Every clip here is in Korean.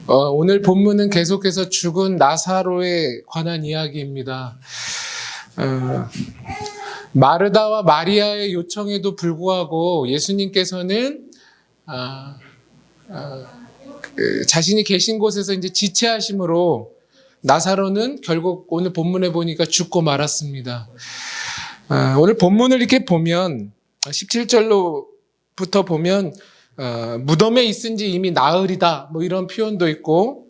오늘 본문은 계속해서 죽은 나사로에 관한 이야기입니다. 마르다와 마리아의 요청에도 불구하고 예수님께서는 자신이 계신 곳에서 이제 지체하심으로 나사로는 결국 오늘 본문에 보니까 죽고 말았습니다. 오늘 본문을 이렇게 보면 17절로부터 보면 무덤에 있은 지 이미 나흘이다 뭐 이런 표현도 있고,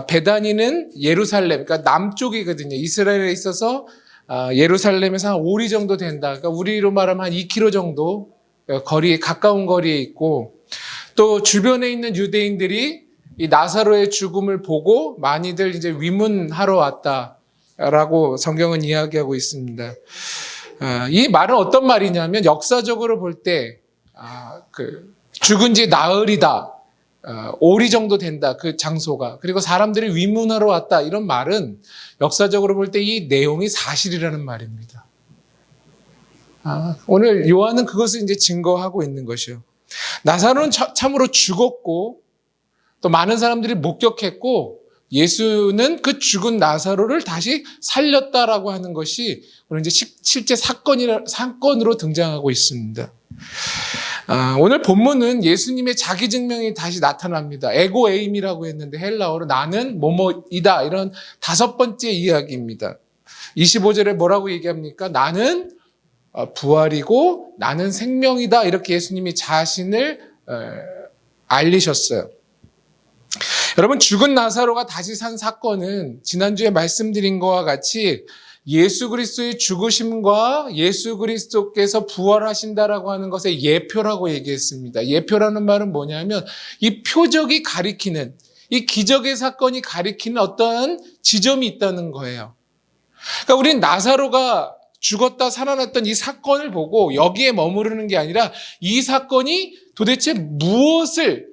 베다니는 예루살렘, 그러니까 남쪽이거든요. 이스라엘에 있어서 예루살렘에서 한 5리 정도 된다. 그러니까 우리로 말하면 한 2km 정도 가까운 거리에 있고, 또 주변에 있는 유대인들이 이 나사로의 죽음을 보고 많이들 이제 위문하러 왔다라고 성경은 이야기하고 있습니다. 이 말은 어떤 말이냐면, 역사적으로 볼 때 죽은 지 나흘이다, 5리 정도 된다, 그 장소가. 그리고 사람들이 위문하러 왔다, 이런 말은 역사적으로 볼 때 이 내용이 사실이라는 말입니다. 오늘 요한은 그것을 이제 증거하고 있는 것이요. 나사로는 참으로 죽었고, 또 많은 사람들이 목격했고, 예수는 그 죽은 나사로를 다시 살렸다라고 하는 것이 오늘 이제 실제 사건으로 등장하고 있습니다. 오늘 본문은 예수님의 자기 증명이 다시 나타납니다. 에고 에임이라고 했는데 헬라어로 나는 뭐뭐이다, 이런 5번째 이야기입니다. 25절에 뭐라고 얘기합니까? 나는 부활이고 나는 생명이다, 이렇게 예수님이 자신을 알리셨어요. 여러분, 죽은 나사로가 다시 산 사건은 지난주에 말씀드린 것과 같이 예수 그리스도의 죽으심과 예수 그리스도께서 부활하신다라고 하는 것의 예표라고 얘기했습니다. 예표라는 말은 뭐냐면, 이 표적이 가리키는, 이 기적의 사건이 가리키는 어떠한 지점이 있다는 거예요. 그러니까 우리는 나사로가 죽었다 살아났던 이 사건을 보고 여기에 머무르는 게 아니라, 이 사건이 도대체 무엇을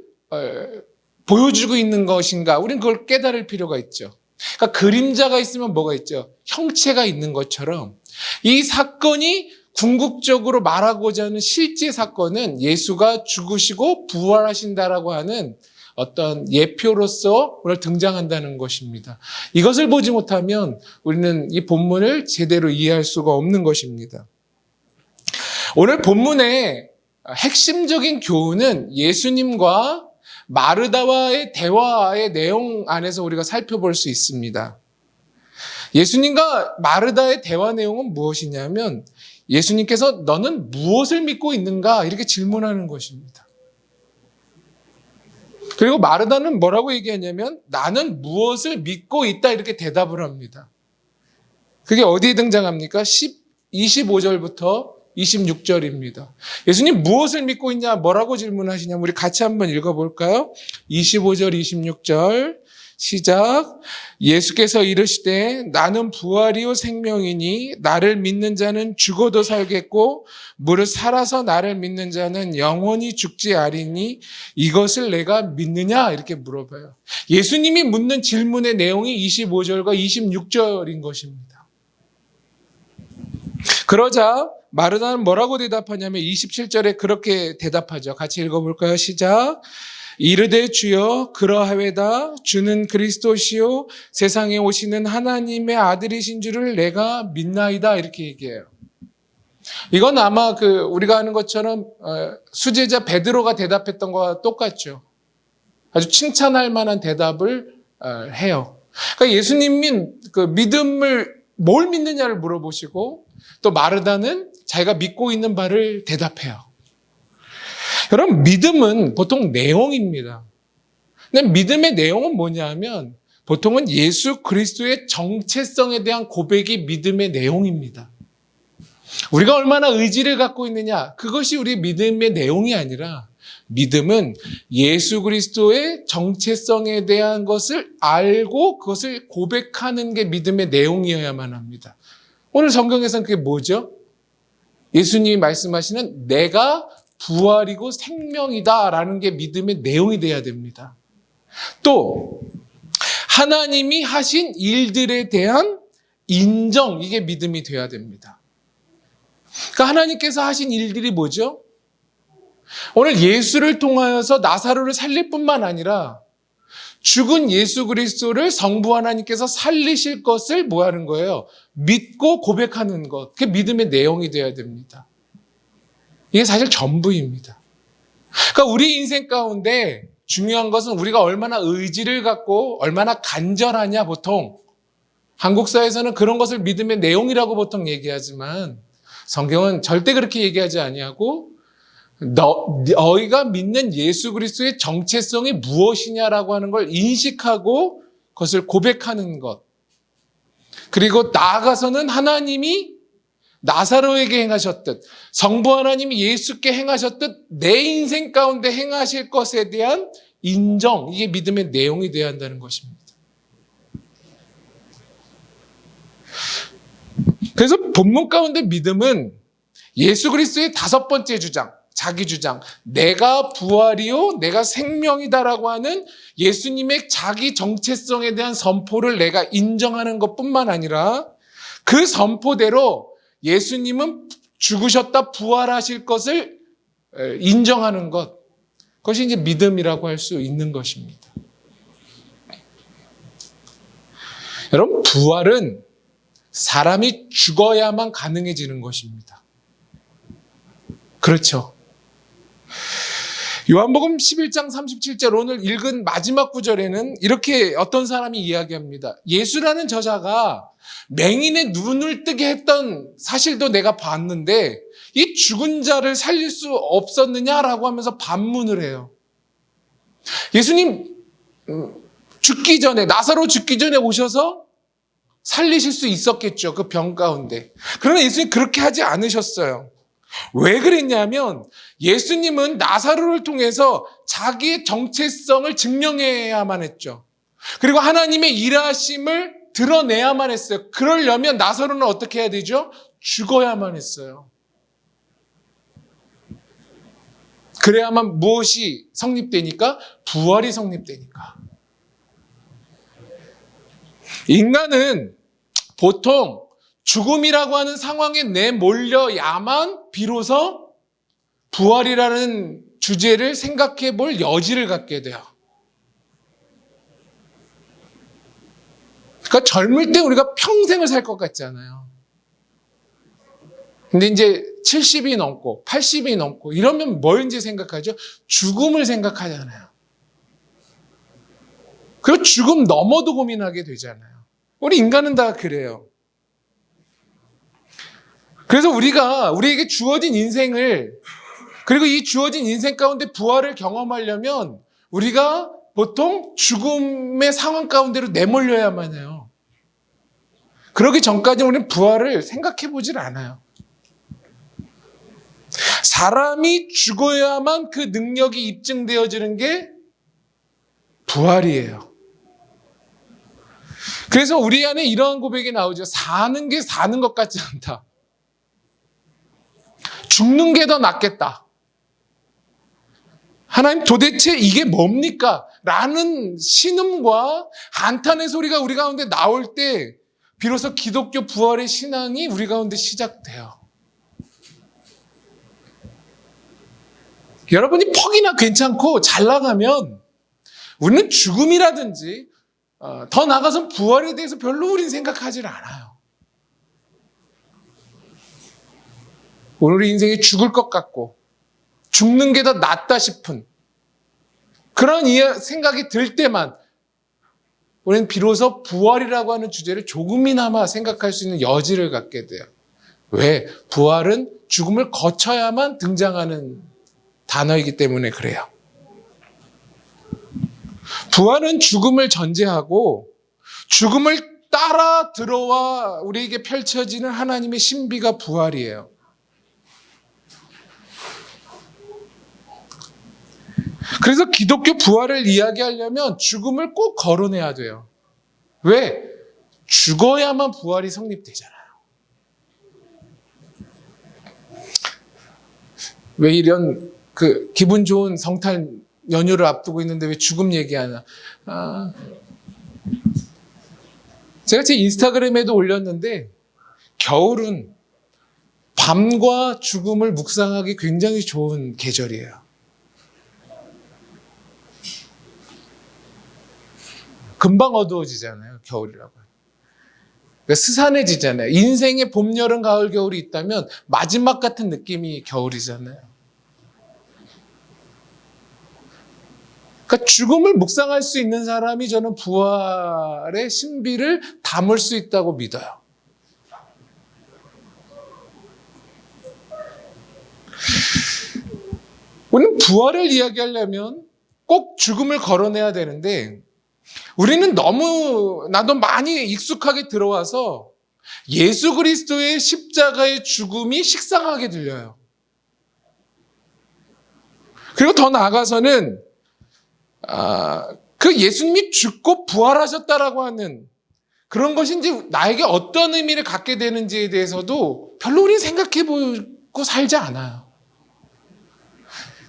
보여주고 있는 것인가, 우리는 그걸 깨달을 필요가 있죠. 그러니까 그림자가 있으면 뭐가 있죠? 형체가 있는 것처럼 이 사건이 궁극적으로 말하고자 하는 실제 사건은 예수가 죽으시고 부활하신다라고 하는 어떤 예표로서 오늘 등장한다는 것입니다. 이것을 보지 못하면 우리는 이 본문을 제대로 이해할 수가 없는 것입니다. 오늘 본문의 핵심적인 교훈은 예수님과 마르다와의 대화의 내용 안에서 우리가 살펴볼 수 있습니다. 예수님과 마르다의 대화 내용은 무엇이냐면, 예수님께서 너는 무엇을 믿고 있는가, 이렇게 질문하는 것입니다. 그리고 마르다는 뭐라고 얘기하냐면, 나는 무엇을 믿고 있다, 이렇게 대답을 합니다. 그게 어디에 등장합니까? 25절부터 26절입니다. 예수님 무엇을 믿고 있냐, 뭐라고 질문하시냐, 우리 같이 한번 읽어볼까요? 25절, 26절 시작. 예수께서 이르시되 나는 부활이요 생명이니 나를 믿는 자는 죽어도 살겠고 무릇 살아서 나를 믿는 자는 영원히 죽지 아니니 이것을 내가 믿느냐, 이렇게 물어봐요. 예수님이 묻는 질문의 내용이 25절과 26절인 것입니다. 그러자 마르다는 뭐라고 대답하냐면 27절에 그렇게 대답하죠. 같이 읽어볼까요? 시작. 이르되 주여 그러하외다. 주는 그리스도시요 세상에 오시는 하나님의 아들이신 줄을 내가 믿나이다, 이렇게 얘기해요. 이건 아마 우리가 아는 것처럼 수제자 베드로가 대답했던 것과 똑같죠. 아주 칭찬할 만한 대답을 해요. 그러니까 예수님이 믿음을 뭘 믿느냐를 물어보시고, 또 마르다는 자기가 믿고 있는 바를 대답해요. 여러분, 믿음은 보통 내용입니다. 근데 믿음의 내용은 뭐냐 하면, 보통은 예수 그리스도의 정체성에 대한 고백이 믿음의 내용입니다. 우리가 얼마나 의지를 갖고 있느냐, 그것이 우리 믿음의 내용이 아니라, 믿음은 예수 그리스도의 정체성에 대한 것을 알고 그것을 고백하는 게 믿음의 내용이어야만 합니다. 오늘 성경에서는 그게 뭐죠? 예수님이 말씀하시는 내가 부활이고 생명이다라는 게 믿음의 내용이 돼야 됩니다. 또 하나님이 하신 일들에 대한 인정, 이게 믿음이 돼야 됩니다. 그러니까 하나님께서 하신 일들이 뭐죠? 오늘 예수를 통하여서 나사로를 살릴 뿐만 아니라 죽은 예수 그리스도를 성부 하나님께서 살리실 것을 뭐 하는 거예요? 믿고 고백하는 것. 그게 믿음의 내용이 되어야 됩니다. 이게 사실 전부입니다. 그러니까 우리 인생 가운데 중요한 것은 우리가 얼마나 의지를 갖고 얼마나 간절하냐. 보통 한국 사회에서는 그런 것을 믿음의 내용이라고 보통 얘기하지만 성경은 절대 그렇게 얘기하지 아니하고 너희가 믿는 예수 그리스도의 정체성이 무엇이냐라고 하는 걸 인식하고 그것을 고백하는 것. 그리고 나아가서는 하나님이 나사로에게 행하셨듯 성부 하나님이 예수께 행하셨듯 내 인생 가운데 행하실 것에 대한 인정, 이게 믿음의 내용이 되어야 한다는 것입니다. 그래서 본문 가운데 믿음은 예수 그리스도의 5번째 주장, 자기 주장, 내가 부활이요 내가 생명이다라고 하는 예수님의 자기 정체성에 대한 선포를 내가 인정하는 것뿐만 아니라 그 선포대로 예수님은 죽으셨다 부활하실 것을 인정하는 것, 그것이 이제 믿음이라고 할 수 있는 것입니다. 여러분, 부활은 사람이 죽어야만 가능해지는 것입니다. 그렇죠. 요한복음 11장 37절 오늘 읽은 마지막 구절에는 이렇게 어떤 사람이 이야기합니다. 예수라는 저자가 맹인의 눈을 뜨게 했던 사실도 내가 봤는데 이 죽은 자를 살릴 수 없었느냐라고 하면서 반문을 해요. 예수님 죽기 전에, 나사로 죽기 전에 오셔서 살리실 수 있었겠죠. 그 병 가운데. 그러나 예수님 그렇게 하지 않으셨어요. 왜 그랬냐면 예수님은 나사로를 통해서 자기의 정체성을 증명해야만 했죠. 그리고 하나님의 일하심을 드러내야만 했어요. 그러려면 나사로는 어떻게 해야 되죠? 죽어야만 했어요. 그래야만 무엇이 성립되니까? 부활이 성립되니까. 인간은 보통 죽음이라고 하는 상황에 내몰려야만 비로소 부활이라는 주제를 생각해 볼 여지를 갖게 돼요. 그러니까 젊을 때 우리가 평생을 살 것 같잖아요. 근데 이제 70이 넘고 80이 넘고 이러면 뭘 이제 생각하죠? 죽음을 생각하잖아요. 그리고 죽음 넘어도 고민하게 되잖아요. 우리 인간은 다 그래요. 그래서 우리에게 주어진 인생을, 그리고 이 주어진 인생 가운데 부활을 경험하려면 우리가 보통 죽음의 상황 가운데로 내몰려야만 해요. 그러기 전까지 우리는 부활을 생각해 보질 않아요. 사람이 죽어야만 그 능력이 입증되어지는 게 부활이에요. 그래서 우리 안에 이러한 고백이 나오죠. 사는 게 사는 것 같지 않다. 죽는 게 더 낫겠다. 하나님 도대체 이게 뭡니까? 라는 신음과 한탄의 소리가 우리 가운데 나올 때 비로소 기독교 부활의 신앙이 우리 가운데 시작돼요. 여러분이 퍽이나 괜찮고 잘 나가면 우리는 죽음이라든지 더 나아가서 부활에 대해서 별로 우리는 생각하지 않아요. 우리 인생이 죽을 것 같고 죽는 게 더 낫다 싶은 그런 생각이 들 때만 우리는 비로소 부활이라고 하는 주제를 조금이나마 생각할 수 있는 여지를 갖게 돼요. 왜? 부활은 죽음을 거쳐야만 등장하는 단어이기 때문에 그래요. 부활은 죽음을 전제하고 죽음을 따라 들어와 우리에게 펼쳐지는 하나님의 신비가 부활이에요. 그래서 기독교 부활을 이야기하려면 죽음을 꼭 거론해야 돼요. 왜? 죽어야만 부활이 성립되잖아요. 왜 이런 기분 좋은 성탄 연휴를 앞두고 있는데 왜 죽음 얘기하나? 제가 제 인스타그램에도 올렸는데 겨울은 밤과 죽음을 묵상하기 굉장히 좋은 계절이에요. 금방 어두워지잖아요. 겨울이라고. 그러니까 스산해지잖아요. 인생의 봄, 여름, 가을, 겨울이 있다면 마지막 같은 느낌이 겨울이잖아요. 그러니까 죽음을 묵상할 수 있는 사람이 저는 부활의 신비를 담을 수 있다고 믿어요. 우리는 부활을 이야기하려면 꼭 죽음을 거론해야 되는데 우리는 나도 많이 익숙하게 들어와서 예수 그리스도의 십자가의 죽음이 식상하게 들려요. 그리고 더 나아가서는 그 예수님이 죽고 부활하셨다라고 하는 그런 것이 이제 나에게 어떤 의미를 갖게 되는지에 대해서도 별로 우리는 생각해보고 살지 않아요.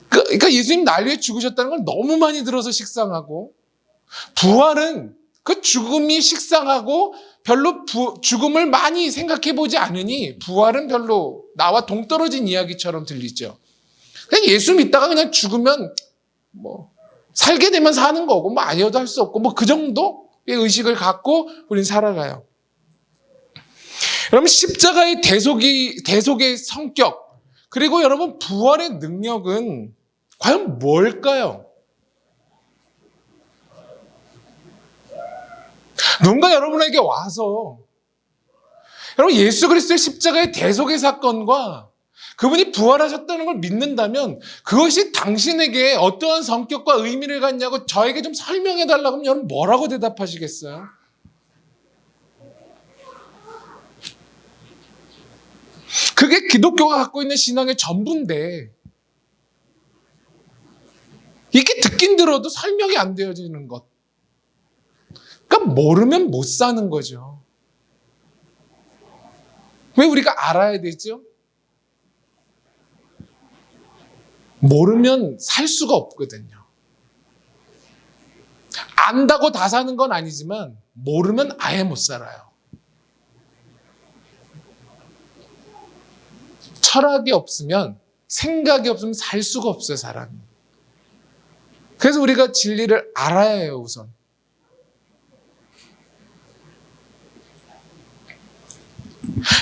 그러니까 예수님 날 위해 죽으셨다는 걸 너무 많이 들어서 식상하고 부활은 그 죽음이 식상하고 별로 죽음을 많이 생각해보지 않으니 부활은 별로 나와 동떨어진 이야기처럼 들리죠. 그냥 예수 믿다가 그냥 죽으면 살게 되면 사는 거고 아니어도 할 수 없고 그 정도의 의식을 갖고 우린 살아가요. 여러분 십자가의 대속의 성격 그리고 여러분 부활의 능력은 과연 뭘까요? 누군가 여러분에게 와서 여러분 예수 그리스도의 십자가의 대속의 사건과 그분이 부활하셨다는 걸 믿는다면 그것이 당신에게 어떠한 성격과 의미를 갖냐고 저에게 좀 설명해 달라고 하면 여러분 뭐라고 대답하시겠어요? 그게 기독교가 갖고 있는 신앙의 전부인데 이게 듣긴 들어도 설명이 안 되어지는 것. 그러니까 모르면 못 사는 거죠. 왜 우리가 알아야 되죠? 모르면 살 수가 없거든요. 안다고 다 사는 건 아니지만 모르면 아예 못 살아요. 철학이 없으면 생각이 없으면 살 수가 없어요, 사람이. 그래서 우리가 진리를 알아야 해요, 우선.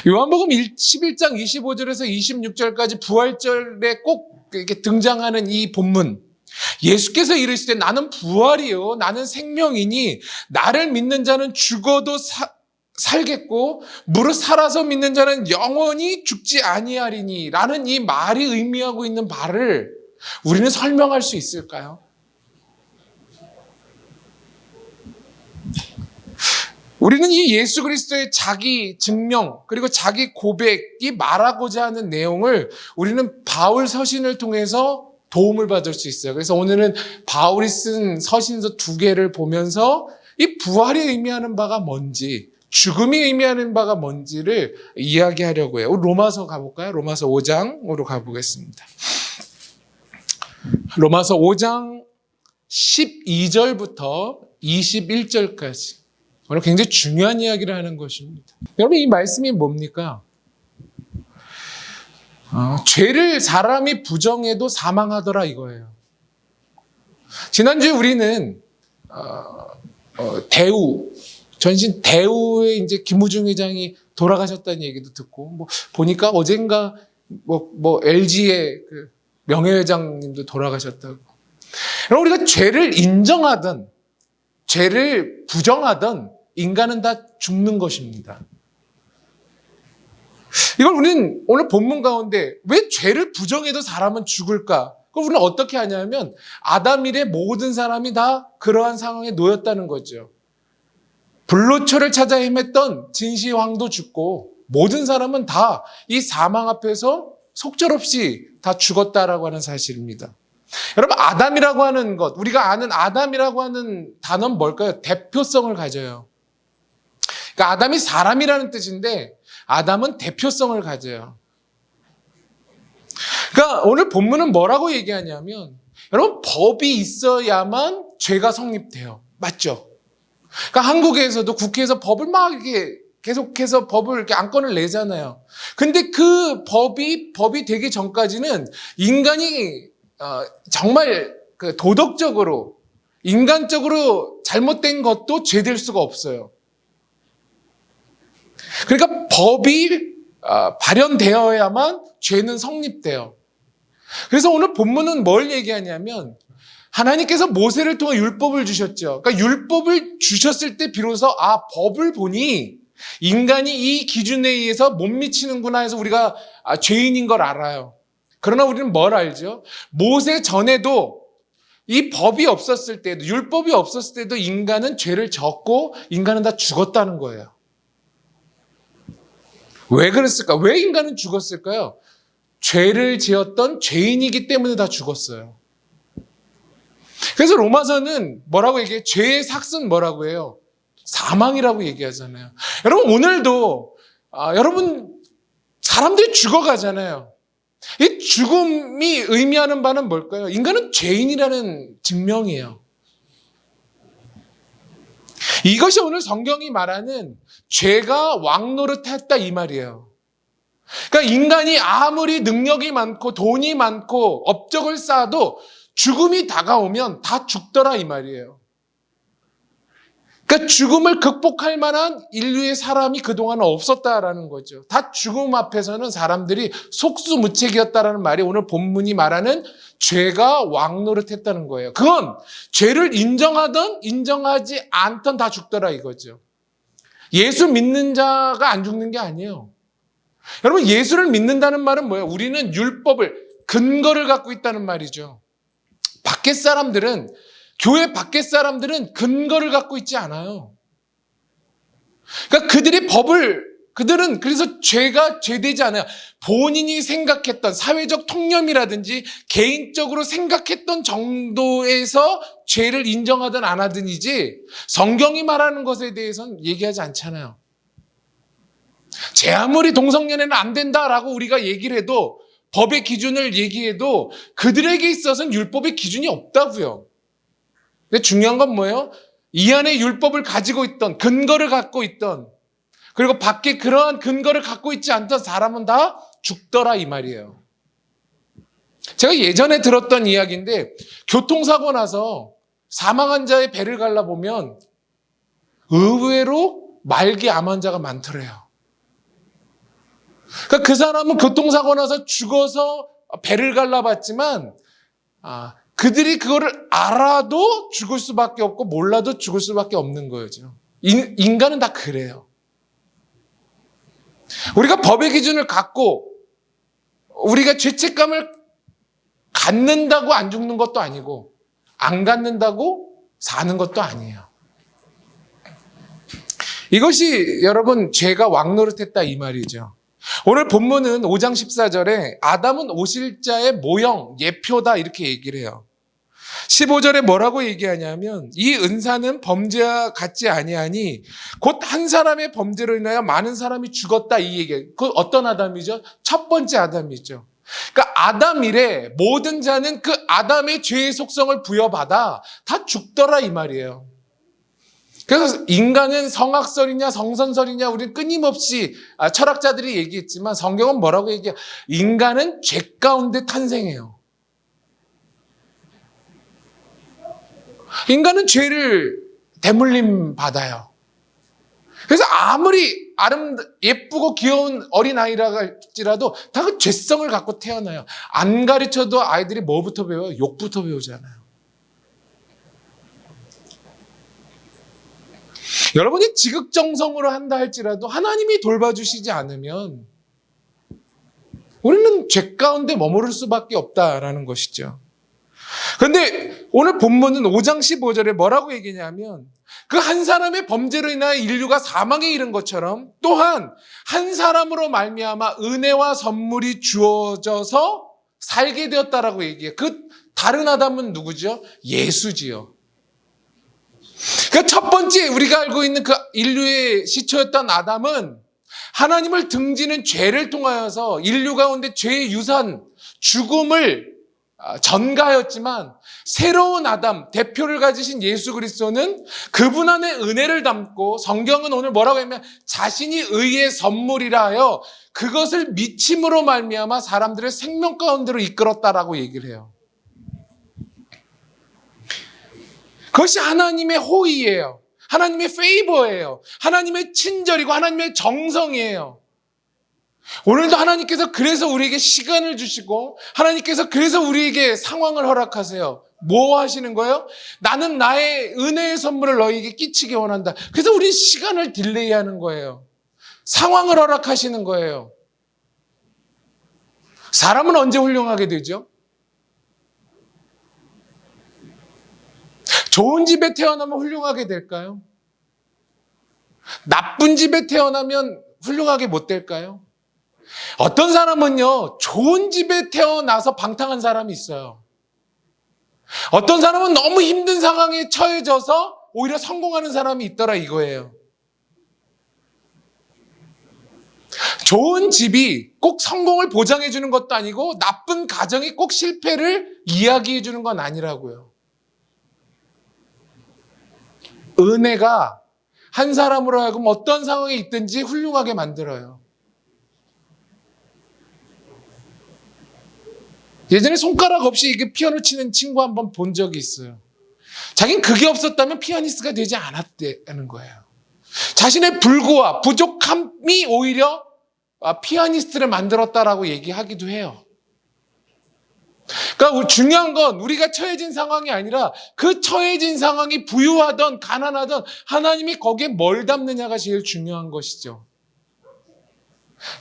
요한복음 11장 25절에서 26절까지 부활절에 꼭 이렇게 등장하는 이 본문. 예수께서 이르시되 나는 부활이요 나는 생명이니 나를 믿는 자는 죽어도 살겠고 무릇 살아서 믿는 자는 영원히 죽지 아니하리니 라는 이 말이 의미하고 있는 바를 우리는 설명할 수 있을까요? 우리는 이 예수 그리스도의 자기 증명 그리고 자기 고백이 말하고자 하는 내용을 우리는 바울 서신을 통해서 도움을 받을 수 있어요. 그래서 오늘은 바울이 쓴 서신서 2개를 보면서 이 부활이 의미하는 바가 뭔지 죽음이 의미하는 바가 뭔지를 이야기하려고 해요. 로마서 가볼까요? 로마서 5장으로 가보겠습니다. 로마서 5장 12절부터 21절까지 오늘 굉장히 중요한 이야기를 하는 것입니다. 여러분 이 말씀이 뭡니까? 죄를 사람이 부정해도 사망하더라 이거예요. 지난주에 우리는 전신 대우의 이제 김우중 회장이 돌아가셨다는 얘기도 듣고 보니까 어젠가 LG의 그 명예회장님도 돌아가셨다고. 여러분 우리가 죄를 인정하든 죄를 부정하든 인간은 다 죽는 것입니다. 이걸 우리는 오늘 본문 가운데 왜 죄를 부정해도 사람은 죽을까? 그걸 우리는 어떻게 하냐면 아담 이래 모든 사람이 다 그러한 상황에 놓였다는 거죠. 불로초를 찾아 헤맸던 진시황도 죽고 모든 사람은 다 이 사망 앞에서 속절없이 다 죽었다라고 하는 사실입니다. 여러분 아담이라고 하는 것, 우리가 아는 아담이라고 하는 단어는 뭘까요? 대표성을 가져요. 그러니까 아담이 사람이라는 뜻인데 아담은 대표성을 가져요. 그러니까 오늘 본문은 뭐라고 얘기하냐면 여러분 법이 있어야만 죄가 성립돼요. 맞죠? 그러니까 한국에서도 국회에서 법을 막 이렇게 계속해서 법을 이렇게 안건을 내잖아요. 근데 그 법이 되기 전까지는 인간이 정말 그 도덕적으로 인간적으로 잘못된 것도 죄될 수가 없어요. 그러니까 법이 발현되어야만 죄는 성립돼요. 그래서 오늘 본문은 뭘 얘기하냐면 하나님께서 모세를 통해 율법을 주셨죠. 그러니까 율법을 주셨을 때 비로소 법을 보니 인간이 이 기준에 의해서 못 미치는구나 해서 우리가 죄인인 걸 알아요. 그러나 우리는 뭘 알죠? 모세 전에도 이 법이 없었을 때도, 율법이 없었을 때도 인간은 죄를 졌고 인간은 다 죽었다는 거예요. 왜 그랬을까? 왜 인간은 죽었을까요? 죄를 지었던 죄인이기 때문에 다 죽었어요. 그래서 로마서는 뭐라고 얘기해요? 죄의 삭은 뭐라고 해요? 사망이라고 얘기하잖아요. 여러분 오늘도 여러분 사람들이 죽어가잖아요. 이 죽음이 의미하는 바는 뭘까요? 인간은 죄인이라는 증명이에요. 이것이 오늘 성경이 말하는 죄가 왕노릇했다 이 말이에요. 그러니까 인간이 아무리 능력이 많고 돈이 많고 업적을 쌓아도 죽음이 다가오면 다 죽더라 이 말이에요. 그러니까 죽음을 극복할 만한 인류의 사람이 그동안 없었다라는 거죠. 다 죽음 앞에서는 사람들이 속수무책이었다라는 말이 오늘 본문이 말하는 죄가 왕노릇했다는 거예요. 그건 죄를 인정하든 인정하지 않든 다 죽더라 이거죠. 예수 믿는 자가 안 죽는 게 아니에요. 여러분 예수를 믿는다는 말은 뭐예요? 우리는 율법을 근거를 갖고 있다는 말이죠. 밖에 사람들은 교회 밖에 사람들은 근거를 갖고 있지 않아요. 그러니까 그들은 그래서 죄가 죄되지 않아요. 본인이 생각했던 사회적 통념이라든지 개인적으로 생각했던 정도에서 죄를 인정하든 안 하든이지 성경이 말하는 것에 대해서는 얘기하지 않잖아요. 제 아무리 동성연애는 안 된다라고 우리가 얘기를 해도 법의 기준을 얘기해도 그들에게 있어서는 율법의 기준이 없다고요. 근데 중요한 건 뭐예요? 이 안에 율법을 가지고 있던 근거를 갖고 있던 그리고 밖에 그러한 근거를 갖고 있지 않던 사람은 다 죽더라 이 말이에요. 제가 예전에 들었던 이야기인데 교통사고 나서 사망한 자의 배를 갈라보면 의외로 말기 암 환자가 많더래요. 그러니까 그 사람은 교통사고 나서 죽어서 배를 갈라봤지만 그들이 그거를 알아도 죽을 수밖에 없고 몰라도 죽을 수밖에 없는 거죠. 인간은 다 그래요. 우리가 법의 기준을 갖고 우리가 죄책감을 갖는다고 안 죽는 것도 아니고 안 갖는다고 사는 것도 아니에요. 이것이 여러분 죄가 왕노릇했다 이 말이죠. 오늘 본문은 5장 14절에 아담은 오실자의 모형, 예표다 이렇게 얘기를 해요. 15절에 뭐라고 얘기하냐면 이 은사는 범죄와 같지 아니하니 곧 한 사람의 범죄로 인하여 많은 사람이 죽었다 이 얘기예요. 그 어떤 아담이죠? 첫 번째 아담이죠. 그러니까 아담 이래 모든 자는 그 아담의 죄의 속성을 부여받아 다 죽더라 이 말이에요. 그래서 인간은 성악설이냐 성선설이냐 우리는 끊임없이 철학자들이 얘기했지만 성경은 뭐라고 얘기해요? 인간은 죄 가운데 탄생해요. 인간은 죄를 대물림 받아요. 그래서 아무리 예쁘고 귀여운 어린아이라 할지라도 다 그 죄성을 갖고 태어나요. 안 가르쳐도 아이들이 뭐부터 배워요? 욕부터 배우잖아요. 여러분이 지극정성으로 한다 할지라도 하나님이 돌봐주시지 않으면 우리는 죄 가운데 머무를 수밖에 없다라는 것이죠. 그런데 오늘 본문은 5장 15절에 뭐라고 얘기냐면 그 한 사람의 범죄로 인하여 인류가 사망에 이른 것처럼 또한 한 사람으로 말미암아 은혜와 선물이 주어져서 살게 되었다라고 얘기해요. 그 다른 아담은 누구죠? 예수지요. 그 첫 번째 우리가 알고 있는 그 인류의 시초였던 아담은 하나님을 등지는 죄를 통하여서 인류 가운데 죄의 유산, 죽음을 전가하였지만 새로운 아담, 대표를 가지신 예수 그리스도는 그분 안에 은혜를 담고 성경은 오늘 뭐라고 하냐면 자신이 의의 선물이라 하여 그것을 미침으로 말미암아 사람들을 생명 가운데로 이끌었다라고 얘기를 해요. 그것이 하나님의 호의예요. 하나님의 페이버예요. 하나님의 친절이고 하나님의 정성이에요. 오늘도 하나님께서 그래서 우리에게 시간을 주시고 하나님께서 그래서 우리에게 상황을 허락하세요. 뭐 하시는 거예요? 나는 나의 은혜의 선물을 너희에게 끼치기 원한다. 그래서 우리 시간을 딜레이하는 거예요. 상황을 허락하시는 거예요. 사람은 언제 훌륭하게 되죠? 좋은 집에 태어나면 훌륭하게 될까요? 나쁜 집에 태어나면 훌륭하게 못 될까요? 어떤 사람은요, 좋은 집에 태어나서 방탕한 사람이 있어요. 어떤 사람은 너무 힘든 상황에 처해져서 오히려 성공하는 사람이 있더라 이거예요. 좋은 집이 꼭 성공을 보장해 주는 것도 아니고 나쁜 가정이 꼭 실패를 이야기해 주는 건 아니라고요. 은혜가 한 사람으로 하여금 어떤 상황에 있든지 훌륭하게 만들어요. 예전에 손가락 없이 이게 피아노 치는 친구 한번 본 적이 있어요. 자기는 그게 없었다면 피아니스트가 되지 않았다는 거예요. 자신의 불구와 부족함이 오히려 피아니스트를 만들었다라고 얘기하기도 해요. 그러니까 중요한 건 우리가 처해진 상황이 아니라 그 처해진 상황이 부유하던 가난하던 하나님이 거기에 뭘 담느냐가 제일 중요한 것이죠.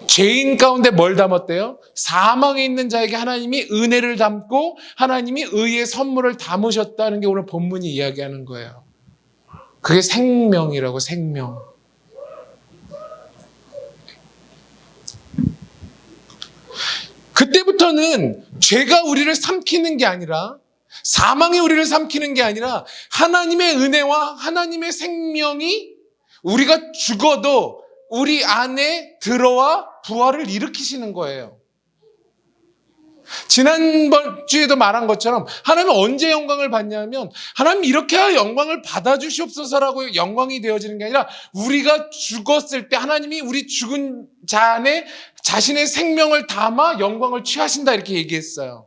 죄인 가운데 뭘 담았대요? 사망에 있는 자에게 하나님이 은혜를 담고 하나님이 의의 선물을 담으셨다는 게 오늘 본문이 이야기하는 거예요. 그게 생명이라고, 생명. 그때부터는 죄가 우리를 삼키는 게 아니라 사망이 우리를 삼키는 게 아니라 하나님의 은혜와 하나님의 생명이 우리가 죽어도 우리 안에 들어와 부활을 일으키시는 거예요. 지난번 주에도 말한 것처럼 하나님은 언제 영광을 받냐면 하나님 이렇게 영광을 받아주시옵소서라고 영광이 되어지는 게 아니라 우리가 죽었을 때 하나님이 우리 죽은 자 안에 자신의 생명을 담아 영광을 취하신다 이렇게 얘기했어요.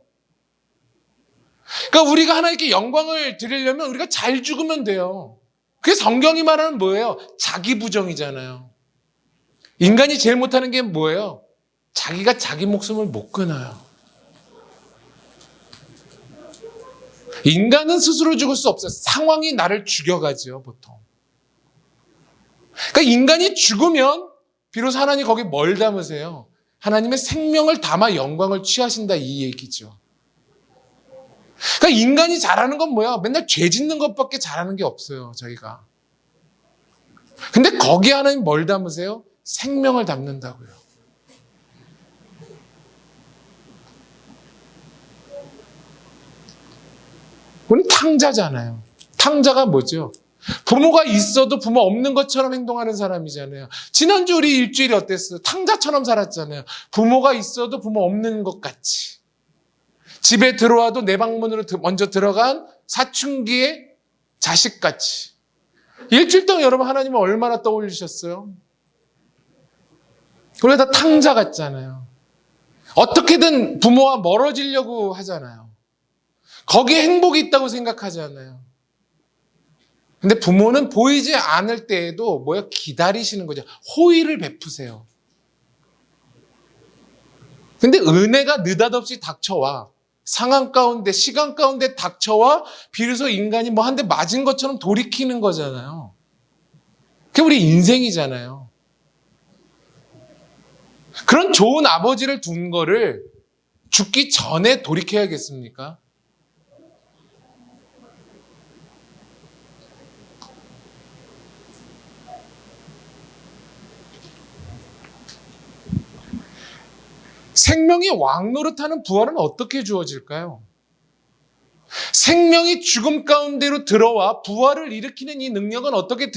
그러니까 우리가 하나님께 영광을 드리려면 우리가 잘 죽으면 돼요. 그게 성경이 말하는 뭐예요? 자기 부정이잖아요. 인간이 제일 못하는 게 뭐예요? 자기가 자기 목숨을 못 끊어요. 인간은 스스로 죽을 수 없어요. 상황이 나를 죽여가지요, 보통. 그러니까 인간이 죽으면 비로소 하나님 거기 뭘 담으세요? 하나님의 생명을 담아 영광을 취하신다 이 얘기죠. 그러니까 인간이 잘하는 건 뭐야? 맨날 죄 짓는 것밖에 잘하는 게 없어요, 저희가. 근데 거기에 하나님 뭘 담으세요? 생명을 담는다고요. 우리는 탕자잖아요. 탕자가 뭐죠? 부모가 있어도 부모 없는 것처럼 행동하는 사람이잖아요. 지난주 우리 일주일이 어땠어요? 탕자처럼 살았잖아요. 부모가 있어도 부모 없는 것 같이. 집에 들어와도 내 방문으로 먼저 들어간 사춘기의 자식같이. 일주일 동안 여러분 하나님을 얼마나 떠올리셨어요? 우리가 다 탕자 같잖아요. 어떻게든 부모와 멀어지려고 하잖아요. 거기에 행복이 있다고 생각하잖아요. 근데 부모는 보이지 않을 때에도 뭐야? 기다리시는 거죠. 호의를 베푸세요. 근데 은혜가 느닷없이 닥쳐와. 상황 가운데, 시간 가운데 닥쳐와 비로소 인간이 뭐 한 대 맞은 것처럼 돌이키는 거잖아요. 그게 우리 인생이잖아요. 그런 좋은 아버지를 둔 거를 죽기 전에 돌이켜야겠습니까? 생명이 왕노릇하는 부활은 어떻게 주어질까요? 생명이 죽음 가운데로 들어와 부활을 일으키는 이 능력은 어떻게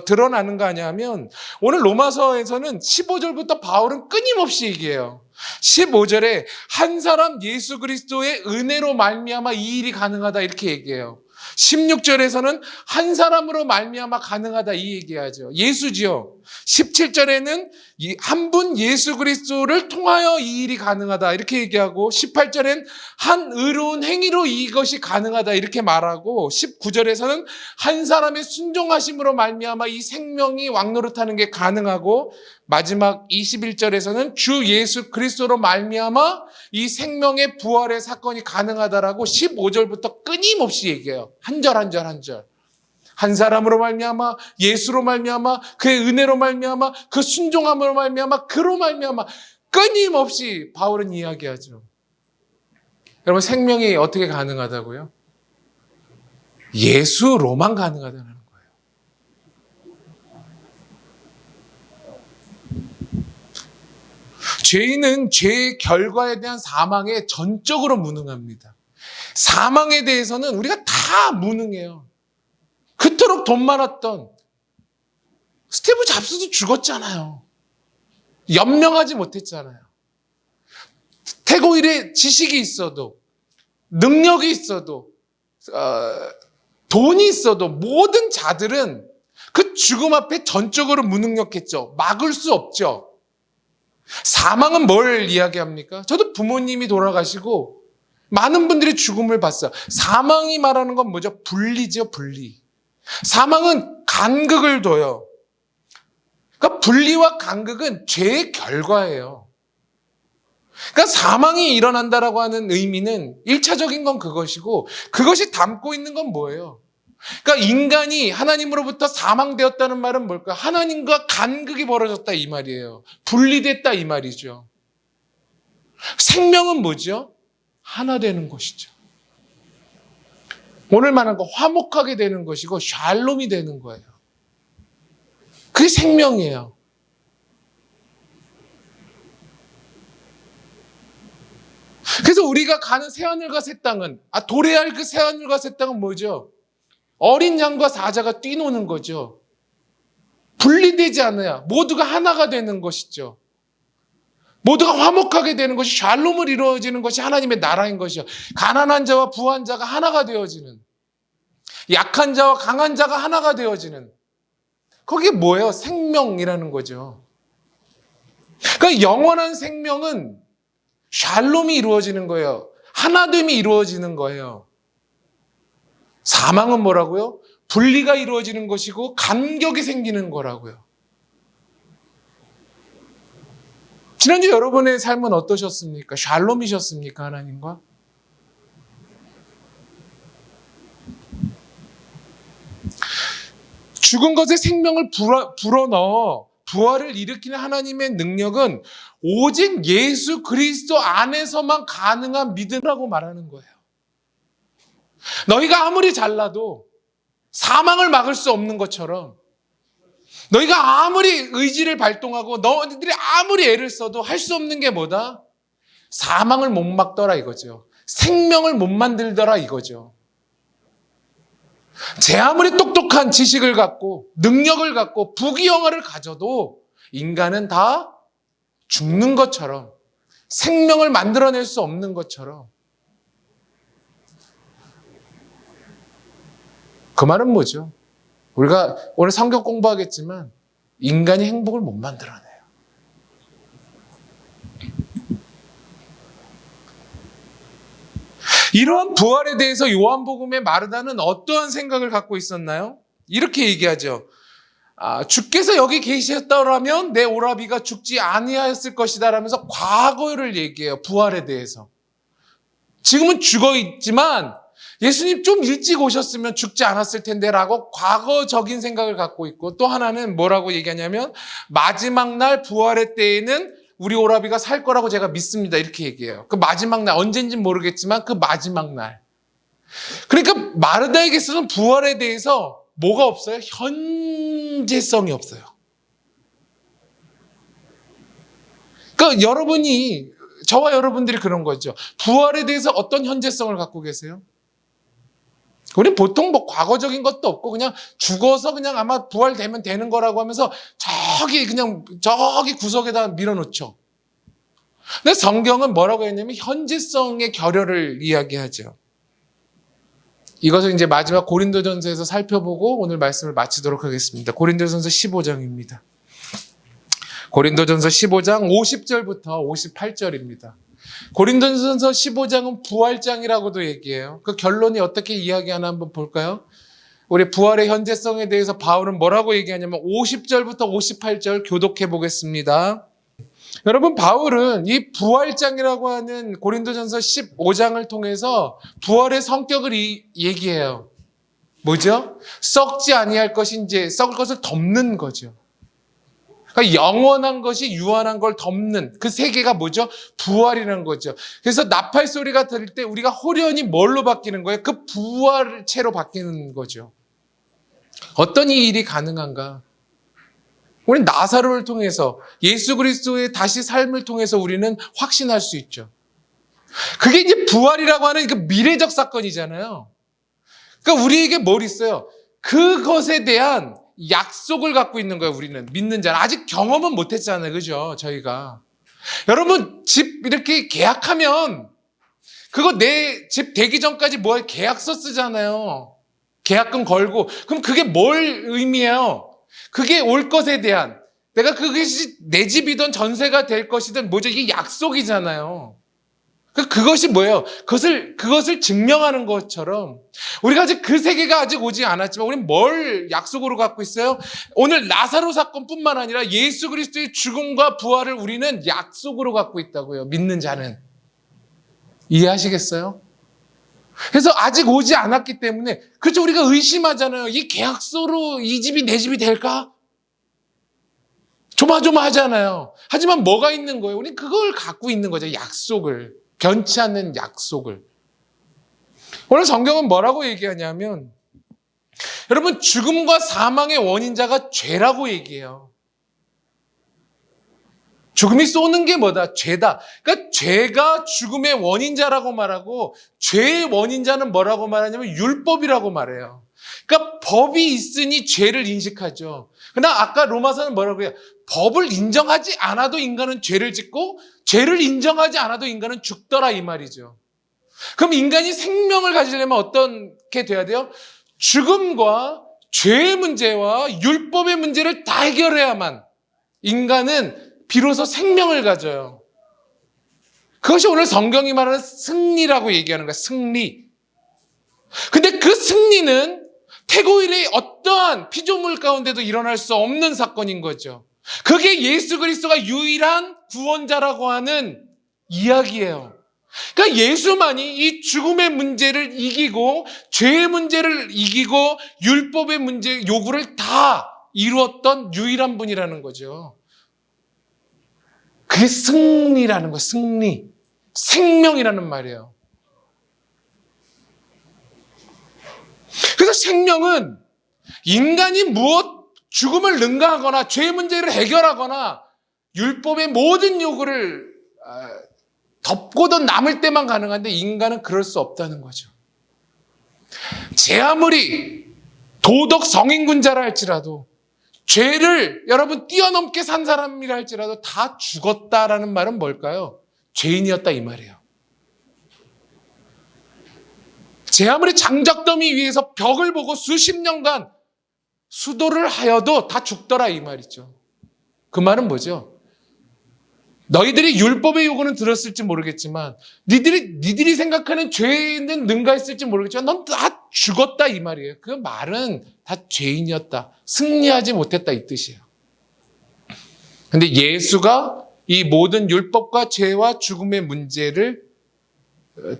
드러나는가 하냐면 오늘 로마서에서는 15절부터 바울은 끊임없이 얘기해요. 15절에 한 사람 예수 그리스도의 은혜로 말미암아 이 일이 가능하다 이렇게 얘기해요. 16절에서는 한 사람으로 말미암아 가능하다 이 얘기하죠. 예수지요. 17절에는 한 분 예수 그리스도를 통하여 이 일이 가능하다 이렇게 얘기하고 18절엔 한 의로운 행위로 이것이 가능하다 이렇게 말하고 19절에서는 한 사람의 순종하심으로 말미암아 이 생명이 왕노릇하는 게 가능하고 마지막 21절에서는 주 예수 그리스도로 말미암아 이 생명의 부활의 사건이 가능하다라고 15절부터 끊임없이 얘기해요. 한 절 한 절 한 절. 한 사람으로 말미암아 예수로 말미암아 그의 은혜로 말미암아 그 순종함으로 말미암아 그로 말미암아 끊임없이 바울은 이야기하죠. 여러분 생명이 어떻게 가능하다고요? 예수로만 가능하다는 거예요. 죄인은 죄의 결과에 대한 사망에 전적으로 무능합니다. 사망에 대해서는 우리가 다 무능해요. 그토록 돈 많았던 스티브 잡스도 죽었잖아요. 연명하지 못했잖아요. 태고일에 지식이 있어도 능력이 있어도 돈이 있어도 모든 자들은 그 죽음 앞에 전적으로 무능력했죠. 막을 수 없죠. 사망은 뭘 이야기합니까? 저도 부모님이 돌아가시고 많은 분들이 죽음을 봤어요. 사망이 말하는 건 뭐죠? 분리죠, 분리. 사망은 간극을 둬요. 그러니까 분리와 간극은 죄의 결과예요. 그러니까 사망이 일어난다라고 하는 의미는 1차적인 건 그것이고 그것이 담고 있는 건 뭐예요? 그러니까 인간이 하나님으로부터 사망되었다는 말은 뭘까요? 하나님과 간극이 벌어졌다 이 말이에요. 분리됐다 이 말이죠. 생명은 뭐죠? 하나 되는 것이죠. 오늘 말한 거 화목하게 되는 것이고 샬롬이 되는 거예요. 그게 생명이에요. 그래서 우리가 가는 새하늘과 새 땅은 도래할 그 새하늘과 새 땅은 뭐죠? 어린 양과 사자가 뛰노는 거죠. 분리되지 않아요. 모두가 하나가 되는 것이죠. 모두가 화목하게 되는 것이 샬롬을 이루어지는 것이 하나님의 나라인 것이요. 가난한 자와 부한 자가 하나가 되어지는, 약한 자와 강한 자가 하나가 되어지는, 그게 뭐예요? 생명이라는 거죠. 그러니까 영원한 생명은 샬롬이 이루어지는 거예요. 하나됨이 이루어지는 거예요. 사망은 뭐라고요? 분리가 이루어지는 것이고 간격이 생기는 거라고요. 지난주 여러분의 삶은 어떠셨습니까? 샬롬이셨습니까? 하나님과? 죽은 것에 생명을 불어넣어 부활을 일으키는 하나님의 능력은 오직 예수 그리스도 안에서만 가능한 믿음이라고 말하는 거예요. 너희가 아무리 잘나도 사망을 막을 수 없는 것처럼 너희가 아무리 의지를 발동하고 너희들이 아무리 애를 써도 할 수 없는 게 뭐다? 사망을 못 막더라 이거죠. 생명을 못 만들더라 이거죠. 제 아무리 똑똑한 지식을 갖고 능력을 갖고 부귀영화를 가져도 인간은 다 죽는 것처럼 생명을 만들어낼 수 없는 것처럼 그 말은 뭐죠? 우리가 오늘 성경 공부하겠지만 인간이 행복을 못 만들어내요. 이러한 부활에 대해서 요한복음의 마르다는 어떠한 생각을 갖고 있었나요? 이렇게 얘기하죠. 주께서 여기 계셨더라면 내 오라비가 죽지 아니하였을 것이다 라면서 과거를 얘기해요. 부활에 대해서. 지금은 죽어 있지만 예수님 좀 일찍 오셨으면 죽지 않았을 텐데 라고 과거적인 생각을 갖고 있고 또 하나는 뭐라고 얘기하냐면 마지막 날 부활의 때에는 우리 오라비가 살 거라고 제가 믿습니다. 이렇게 얘기해요. 그 마지막 날 언젠지는 모르겠지만 그 마지막 날. 그러니까 마르다에게서는 부활에 대해서 뭐가 없어요? 현재성이 없어요. 그러니까 저와 여러분들이 그런 거죠. 부활에 대해서 어떤 현재성을 갖고 계세요? 우리는 보통 과거적인 것도 없고 그냥 죽어서 그냥 아마 부활되면 되는 거라고 하면서 저기 구석에다 밀어놓죠. 근데 성경은 뭐라고 했냐면 현재성의 결여를 이야기하죠. 이것을 이제 마지막 고린도전서에서 살펴보고 오늘 말씀을 마치도록 하겠습니다. 고린도전서 15장입니다. 고린도전서 15장 50절부터 58절입니다. 고린도전서 15장은 부활장이라고도 얘기해요. 그 결론이 어떻게 이야기하나 한번 볼까요? 우리 부활의 현재성에 대해서 바울은 뭐라고 얘기하냐면 50절부터 58절 교독해 보겠습니다. 여러분, 바울은 이 부활장이라고 하는 고린도전서 15장을 통해서 부활의 성격을 얘기해요. 뭐죠? 썩지 아니할 것인지 썩을 것을 덮는 거죠. 그러니까 영원한 것이 유한한 걸 덮는 그 세계가 뭐죠? 부활이라는 거죠. 그래서 나팔 소리가 들릴 때 우리가 호련히 뭘로 바뀌는 거예요? 그 부활체로 바뀌는 거죠. 어떤 이 일이 가능한가? 우리는 나사로를 통해서 예수 그리스도의 다시 삶을 통해서 우리는 확신할 수 있죠. 그게 이제 부활이라고 하는 그 미래적 사건이잖아요. 그러니까 우리에게 뭘 있어요? 그것에 대한 약속을 갖고 있는 거예요. 우리는 믿는 자는 아직 경험은 못했잖아요. 그죠? 저희가 여러분 집 이렇게 계약하면 그거 내 집 되기 전까지 뭐 계약서 쓰잖아요. 계약금 걸고. 그럼 그게 뭘 의미해요? 그게 올 것에 대한, 내가 그것이 내 집이든 전세가 될 것이든 뭐죠? 이게 약속이잖아요. 그것이 뭐예요? 그것을 증명하는 것처럼 우리가 아직 그 세계가 아직 오지 않았지만 우리는 뭘 약속으로 갖고 있어요? 오늘 나사로 사건뿐만 아니라 예수 그리스도의 죽음과 부활을 우리는 약속으로 갖고 있다고요. 믿는 자는. 이해하시겠어요? 그래서 아직 오지 않았기 때문에, 그렇죠, 우리가 의심하잖아요. 이 계약서로 이 집이 내 집이 될까? 조마조마하잖아요. 하지만 뭐가 있는 거예요? 우리는 그걸 갖고 있는 거죠. 약속을. 변치 않는 약속을. 오늘 성경은 뭐라고 얘기하냐면, 여러분, 죽음과 사망의 원인자가 죄라고 얘기해요. 죽음이 쏘는 게 뭐다? 죄다. 그러니까 죄가 죽음의 원인자라고 말하고, 죄의 원인자는 뭐라고 말하냐면 율법이라고 말해요. 그러니까 법이 있으니 죄를 인식하죠. 그러나 아까 로마서는 뭐라고 해요? 법을 인정하지 않아도 인간은 죄를 짓고 죄를 인정하지 않아도 인간은 죽더라, 이 말이죠. 그럼 인간이 생명을 가지려면 어떻게 돼야 돼요? 죽음과 죄의 문제와 율법의 문제를 다 해결해야만 인간은 비로소 생명을 가져요. 그것이 오늘 성경이 말하는 승리라고 얘기하는 거예요. 승리. 근데 그 승리는 태고일의 어떠한 피조물 가운데도 일어날 수 없는 사건인 거죠. 그게 예수 그리스도가 유일한 구원자라고 하는 이야기예요. 그러니까 예수만이 이 죽음의 문제를 이기고 죄의 문제를 이기고 율법의 문제 요구를 다 이루었던 유일한 분이라는 거죠. 그게 승리라는 거예요. 승리. 생명이라는 말이에요. 그래서 생명은 인간이 죽음을 능가하거나 죄의 문제를 해결하거나 율법의 모든 요구를 덮고도 남을 때만 가능한데 인간은 그럴 수 없다는 거죠. 제 아무리 도덕 성인군자라 할지라도 죄를 여러분 뛰어넘게 산 사람이라 할지라도 다 죽었다라는 말은 뭘까요? 죄인이었다 이 말이에요. 제 아무리 장작더미 위에서 벽을 보고 수십 년간 수도를 하여도 다 죽더라 이 말이죠. 그 말은 뭐죠? 너희들이 율법의 요구는 들었을지 모르겠지만 니들이 생각하는 죄는 능가했을지 모르겠지만 넌 다 죽었다 이 말이에요. 그 말은 다 죄인이었다. 승리하지 못했다 이 뜻이에요. 근데 예수가 이 모든 율법과 죄와 죽음의 문제를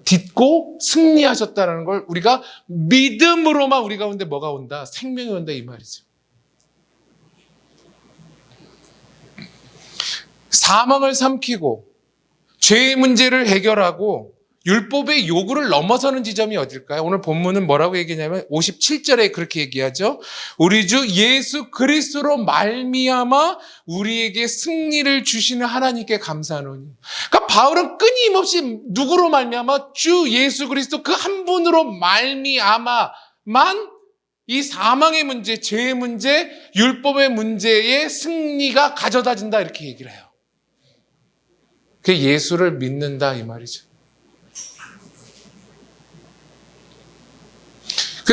딛고 승리하셨다는 걸 우리가 믿음으로만 우리 가운데 뭐가 온다? 생명이 온다 이 말이죠. 사망을 삼키고 죄의 문제를 해결하고 율법의 요구를 넘어서는 지점이 어딜까요? 오늘 본문은 뭐라고 얘기하냐면 57절에 그렇게 얘기하죠. 우리 주 예수 그리스도로 말미암아 우리에게 승리를 주시는 하나님께 감사하노니. 그러니까 바울은 끊임없이 누구로 말미암아? 주 예수 그리스도 그 한 분으로 말미암아만 이 사망의 문제, 죄의 문제, 율법의 문제의 승리가 가져다진다 이렇게 얘기를 해요. 그게 예수를 믿는다 이 말이죠.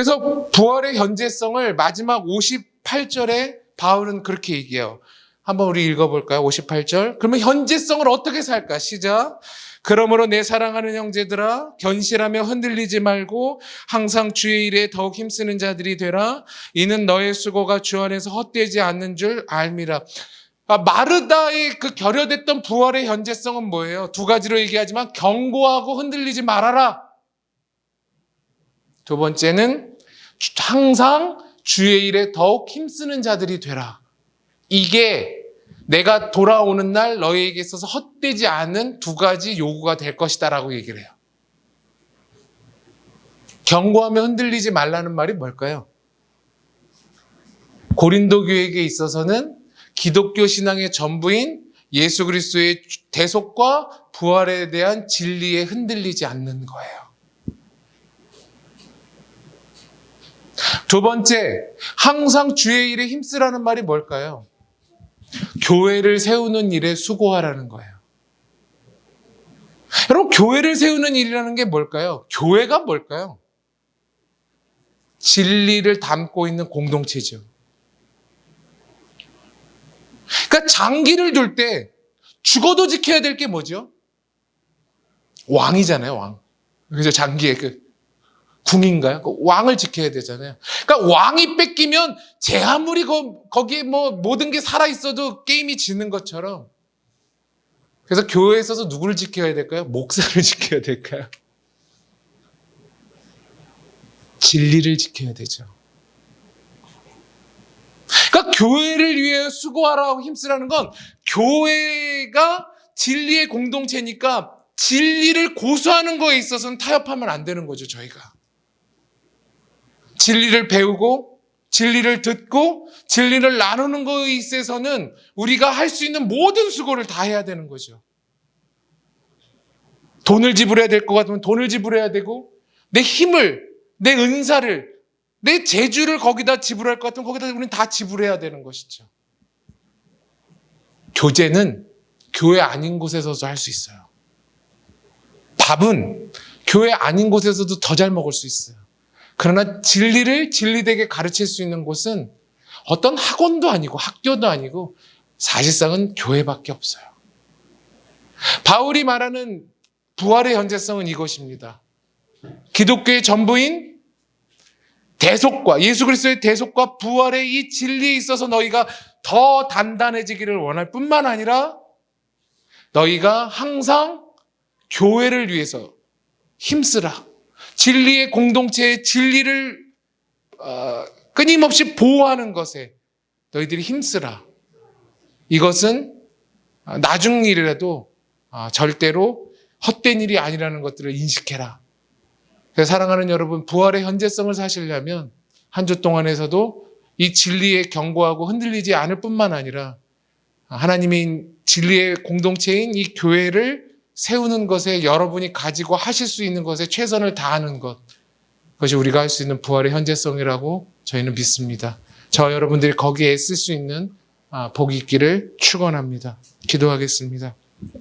그래서 부활의 현재성을 마지막 58절에 바울은 그렇게 얘기해요. 한번 우리 읽어볼까요? 58절. 그러면 현재성을 어떻게 살까? 시작. 그러므로 내 사랑하는 형제들아, 견실하며 흔들리지 말고 항상 주의 일에 더욱 힘쓰는 자들이 되라. 이는 너의 수고가 주 안에서 헛되지 않는 줄 알미라. 마르다의 그 결여됐던 부활의 현재성은 뭐예요? 두 가지로 얘기하지만 경고하고 흔들리지 말아라. 두 번째는 항상 주의 일에 더욱 힘쓰는 자들이 되라. 이게 내가 돌아오는 날 너희에게 있어서 헛되지 않은 두 가지 요구가 될 것이다라고 얘기를 해요. 경고하며 흔들리지 말라는 말이 뭘까요? 고린도 교회에게 있어서는 기독교 신앙의 전부인 예수 그리스도의 대속과 부활에 대한 진리에 흔들리지 않는 거예요. 두 번째, 항상 주의 일에 힘쓰라는 말이 뭘까요? 교회를 세우는 일에 수고하라는 거예요. 여러분, 교회를 세우는 일이라는 게 뭘까요? 교회가 뭘까요? 진리를 담고 있는 공동체죠. 그러니까 장기를 둘 때 죽어도 지켜야 될 게 뭐죠? 왕이잖아요, 왕. 그죠? 장기의 궁인가요? 왕을 지켜야 되잖아요. 그러니까 왕이 뺏기면 제 아무리 거기에 모든 게 살아있어도 게임이 지는 것처럼. 그래서 교회에 있어서 누구를 지켜야 될까요? 목사를 지켜야 될까요? 진리를 지켜야 되죠. 그러니까 교회를 위해 수고하라고 힘쓰라는 건 교회가 진리의 공동체니까 진리를 고수하는 거에 있어서는 타협하면 안 되는 거죠, 저희가. 진리를 배우고 진리를 듣고 진리를 나누는 거에 있어서는 우리가 할 수 있는 모든 수고를 다 해야 되는 거죠. 돈을 지불해야 될 것 같으면 돈을 지불해야 되고 내 힘을, 내 은사를, 내 재주를 거기다 지불할 것 같으면 거기다 우리는 다 지불해야 되는 것이죠. 교제는 교회 아닌 곳에서도 할 수 있어요. 밥은 교회 아닌 곳에서도 더 잘 먹을 수 있어요. 그러나 진리를 진리되게 가르칠 수 있는 곳은 어떤 학원도 아니고 학교도 아니고 사실상은 교회밖에 없어요. 바울이 말하는 부활의 현재성은 이것입니다. 기독교의 전부인 대속과 예수 그리스도의 대속과 부활의 이 진리에 있어서 너희가 더 단단해지기를 원할 뿐만 아니라 너희가 항상 교회를 위해서 힘쓰라. 진리의 공동체의 진리를 끊임없이 보호하는 것에 너희들이 힘쓰라. 이것은 나중 일이라도 절대로 헛된 일이 아니라는 것들을 인식해라. 그래서 사랑하는 여러분, 부활의 현재성을 사시려면 한 주 동안에서도 이 진리에 경고하고 흔들리지 않을 뿐만 아니라 하나님의 진리의 공동체인 이 교회를 세우는 것에 여러분이 가지고 하실 수 있는 것에 최선을 다하는 것, 그것이 우리가 할 수 있는 부활의 현재성이라고 저희는 믿습니다. 저 여러분들이 거기에 쓸 수 있는 복이 있기를 축원합니다. 기도하겠습니다.